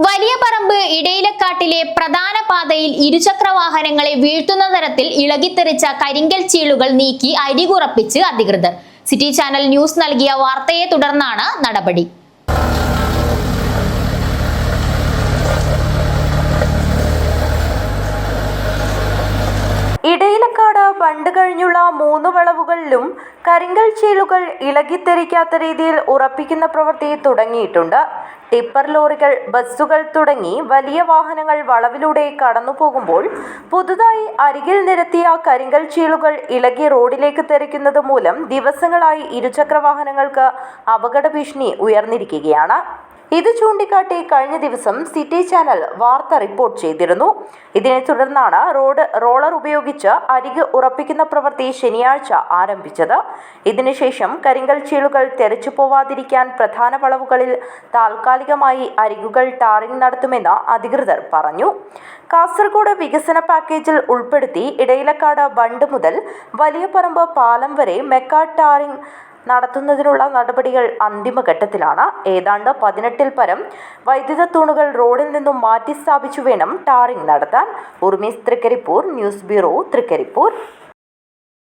വലിയ പറമ്പ് ഇടയിലക്കാട്ടിലെ പ്രധാന പാതയിൽ ഇരുചക്ര വാഹനങ്ങളെ വീഴ്ത്തുന്ന തരത്തിൽ ഇളകിത്തെറിച്ച കരിങ്കൽ ചീളുകൾ നീക്കി അരികുറപ്പിച്ച് അധികൃതർ. സിറ്റി ചാനൽ ന്യൂസ് നൽകിയ വാർത്തയെ തുടർന്നാണ് നടപടി. ഇടയിലക്കാട് ബണ്ട് കഴിഞ്ഞുള്ള 3 വളവുകളിലും കരിങ്കൽ ചീളുകൾ ഇളകിത്തെറിക്കാത്ത രീതിയിൽ ഉറപ്പിക്കുന്ന പ്രവൃത്തി തുടങ്ങിയിട്ടുണ്ട്. ടിപ്പർ ലോറികൾ, ബസ്സുകൾ തുടങ്ങി വലിയ വാഹനങ്ങൾ വളവിലൂടെ കടന്നുപോകുമ്പോൾ പുതുതായി അരികിൽ നിരത്തിയ കരിങ്കൽ ചീളുകൾ ഇളകി റോഡിലേക്ക് തെറിക്കുന്നത് മൂലം ദിവസങ്ങളായി ഇരുചക്ര വാഹനങ്ങൾക്ക് അപകട ഭീഷണി ഉയർന്നിരിക്കുകയാണ്. ഇത് ചൂണ്ടിക്കാട്ടി കഴിഞ്ഞ ദിവസം സിറ്റി ചാനൽ വാർത്ത റിപ്പോർട്ട് ചെയ്തിരുന്നു. ഇതിനെ തുടർന്നാണ് റോളർ ഉപയോഗിച്ച് അരിക് ഉറപ്പിക്കുന്ന പ്രവൃത്തി ശനിയാഴ്ച ആരംഭിച്ചത്. ഇതിനുശേഷം കരിങ്കൽ ചീളുകൾ തെറിച്ചു പോവാതിരിക്കാൻ പ്രധാന വളവുകളിൽ താൽക്കാലികമായി അരികുകൾ ടാറിംഗ് നടത്തുമെന്ന് അധികൃതർ പറഞ്ഞു. കാസർഗോഡ് വികസന പാക്കേജിൽ ഉൾപ്പെടുത്തി ഇടയിലക്കാട് ബണ്ട് മുതൽ വലിയ പറമ്പ് പാലം വരെ മെക്കാഡ് ടാറിംഗ് നടത്തുന്നതിനുള്ള നടപടികൾ അന്തിമഘട്ടത്തിലാണ്. ഏതാണ്ട് 18-ൽ പരം വൈദ്യുത തൂണുകൾ റോഡിൽ നിന്നും മാറ്റി സ്ഥാപിച്ചു വേണം ടാറിംഗ് നടത്താൻ. ഉർമീസ് തൃക്കരിപ്പൂർ, ന്യൂസ് ബ്യൂറോ, തൃക്കരിപ്പൂർ.